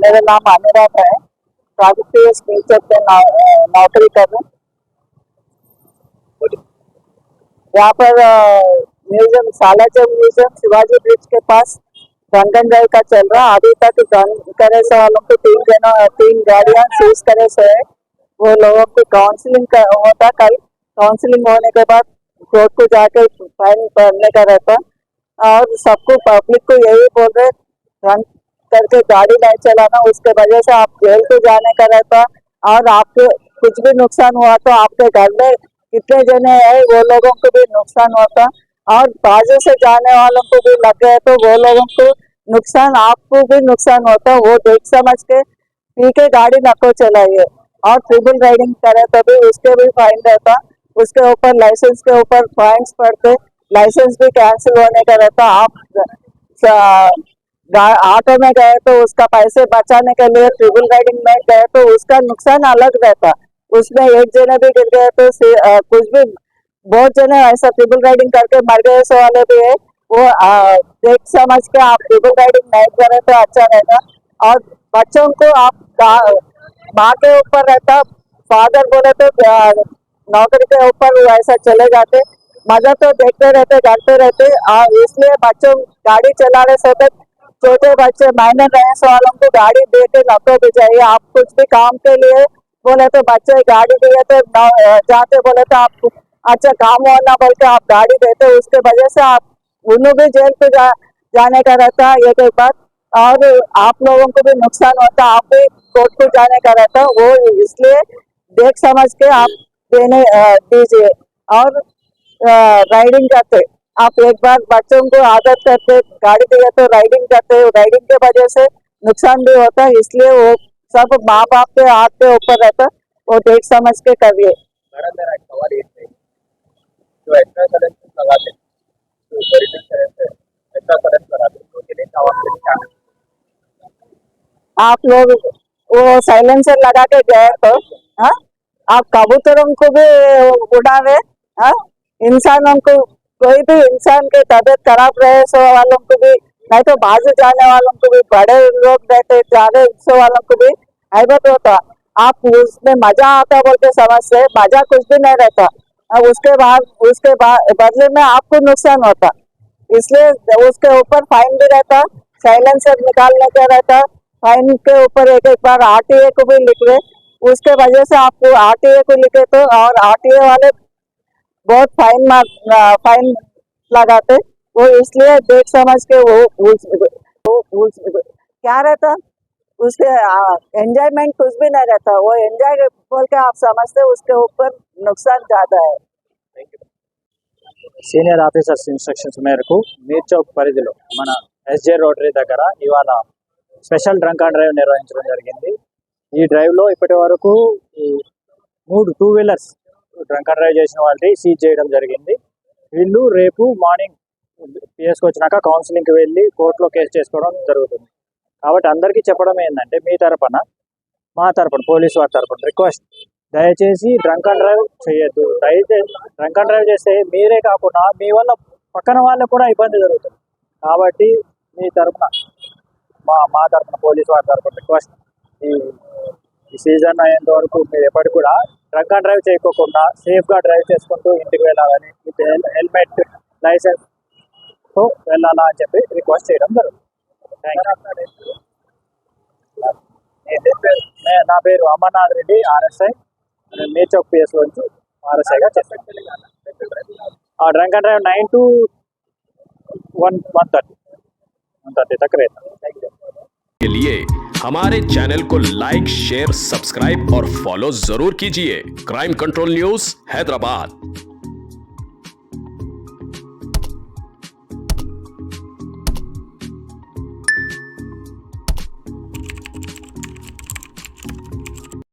मेरा नाम अनुराग है। ट्राफिक टीचर पे नौकरी कर रहा हूँ। यहाँ पर म्यूजियम सालाजंग म्यूजियम शिवाजी ब्रिज के पास ड्रंकन ड्राइव का चल रहा। अभी तक ड्रंक करे से वालों को तीन गाड़ियां सीज करे से है। वो लोगों को काउंसलिंग होता। कल काउंसलिंग होने के बाद कोर्ट को जाकर फाइन भरने का रहता। और सबको पब्लिक को यही बोल रहे ड्रंक करके गाड़ी नहीं चलाना, उसके वजह से आप जेल को जाने का रहता। और आपके कुछ भी नुकसान हुआ तो आपके घर में कितने जने हैं वो लोगों को भी नुकसान होता। और बाजू से जाने वालों को भी लग गए तो वो लोगों को नुकसान, आपको भी नुकसान होता। वो देख समझ के पी के गाड़ी नको चलाइए। और ट्रिपल राइडिंग करे तो भी उसके भी फाइन रहता। उसके ऊपर लाइसेंस के ऊपर फाइन्स पड़ते। लाइसेंस भी कैंसिल होने का रहता। आप ऑटो में गए तो उसका पैसे बचाने के लिए ट्रिपल राइडिंग में गए तो उसका नुकसान अलग रहता। उसमें एक जने भी गिर गए तो कुछ भी, बहुत जने ऐसा ट्रिपल राइडिंग करके मर गए सो वाले भी है। वो देख समझ के आप ट्रिपल राइडिंग नहीं करें तो अच्छा रहेगा। और बच्चों को आप माँ के ऊपर रहता। फादर बोले तो नौकरी के ऊपर ऐसा चले जाते। मजा तो देखते रहते, करते रहते। और इसलिए बच्चों गाड़ी चला रहे सोते, छोटे बच्चे माइनर रैंस वालों को गाड़ी दे के नको भी चाहिए। आप कुछ भी काम के लिए बोले तो बच्चे गाड़ी दिए तो जाते, बोले तो आप अच्छा काम होना बोल के आप गाड़ी देते। उसके वजह से आप उन्हों भी जेल पे जाने का रहता है एक बात। और आप लोगों को भी नुकसान होता, आप भी कोर्ट को जाने का रहता। वो इसलिए देख समझ के आप देने दीजिए। और राइडिंग करते आप एक बार बच्चों को आदत करते गाड़ी दिए तो राइडिंग करते, राइडिंग के वजह से नुकसान भी होता है। इसलिए वो सब माँ बाप के हाथ के ऊपर रहता। वो देख समझ के करिए। मैडम मेरा एक सवाल ये है, जो एक्स्ट्रा करंट लगाते हैं, जो बड़ी करंट है, एक्स्ट्रा करंट लगाते हैं, तो ये नहीं आवाज क्या है? आप लोग वो साइलेंसर लगा के गए तो हाँ, आप कबूतरों को भी उड़ा रहे। हाँ, इंसानों को, कोई भी इंसान के तबीयत खराब रहे सो वालों को भी, नहीं तो बाजू जाने वालों को भी, बड़े लोग रहते जाने सो वालों को भी हैबत होता। आप उसमें मजा आता बोल के समझते, मजा कुछ भी नहीं रहता। अब उसके बाद बदले में आपको नुकसान होता। इसलिए उसके ऊपर फाइन भी रहता, साइलेंसर निकालने का रहता। फाइन के ऊपर एक बार आरटीए को भी लिख ले। उसके वजह से आपको आरटीए को लिखे तो, और आरटीए वाले बहुत फाइन लगाते। वो इसलिए देख समझ के वो क्या रहता, उसके एंजॉयमेंट कुछ भी नहीं रहता। वो एंजॉय बोल के आप समझते, उसके ऊपर नुकसान ज्यादा है। సీనియర్ ఆఫీసర్స్ ఇన్స్ట్రక్షన్స్ మేరకు మీర్ చౌక్ పరిధిలో మన ఎస్జే రోటరీ దగ్గర ఇవాళ స్పెషల్ డ్రంక్ అండ్ డ్రైవ్ నిర్వహించడం జరిగింది. ఈ డ్రైవ్లో ఇప్పటి వరకు 3 2 వీలర్స్ డ్రంక్ అండ్ డ్రైవ్ చేసిన వాళ్ళని సీజ్ చేయడం జరిగింది. వీళ్ళు రేపు మార్నింగ్ పిఎస్కి వచ్చినాక కౌన్సిలింగ్కి వెళ్ళి కోర్టులో కేసు చేసుకోవడం జరుగుతుంది. కాబట్టి అందరికీ చెప్పడం ఏంటంటే, మీ తరపున మా తరపున పోలీసు వారి తరపున రిక్వెస్ట్, దయచేసి డ్రంక్ అండ్ డ్రైవ్ చేయొద్దు. దయచేసి డ్రంక్ అండ్ డ్రైవ్ చేస్తే మీరే కాకుండా మీ వల్ల పక్కన వాళ్ళకు కూడా ఇబ్బంది జరుగుతుంది. కాబట్టి మీ తరపున మా తరపున పోలీసు వారి తరపున రిక్వెస్ట్, ఈ సీజన్ అయ్యేంత వరకు మీరు ఎప్పటికి కూడా డ్రంక్ అండ్ డ్రైవ్ చేయకోకుండా సేఫ్గా డ్రైవ్ చేసుకుంటూ ఇంటికి వెళ్ళాలని, విత్ హెల్మెట్ లైసెన్స్తో వెళ్ళాలా అని చెప్పి రిక్వెస్ట్ చేయడం జరుగుతుంది. నా పేరు అమర్నాథ్ రెడ్డి, ఆర్ఎస్ఐ. మీర్ చౌక్ పిఎస్ నుంచి ఆర్ఎస్ఐగా చేస్తాను. డ్రంక్ అండ్ డ్రైవ్ 9 to 1:30 तक रहता है. के लिए हमारे चैनल को लाइक, शेयर, सब्सक्राइब और फॉलो जरूर कीजिए। Crime control news Hyderabad.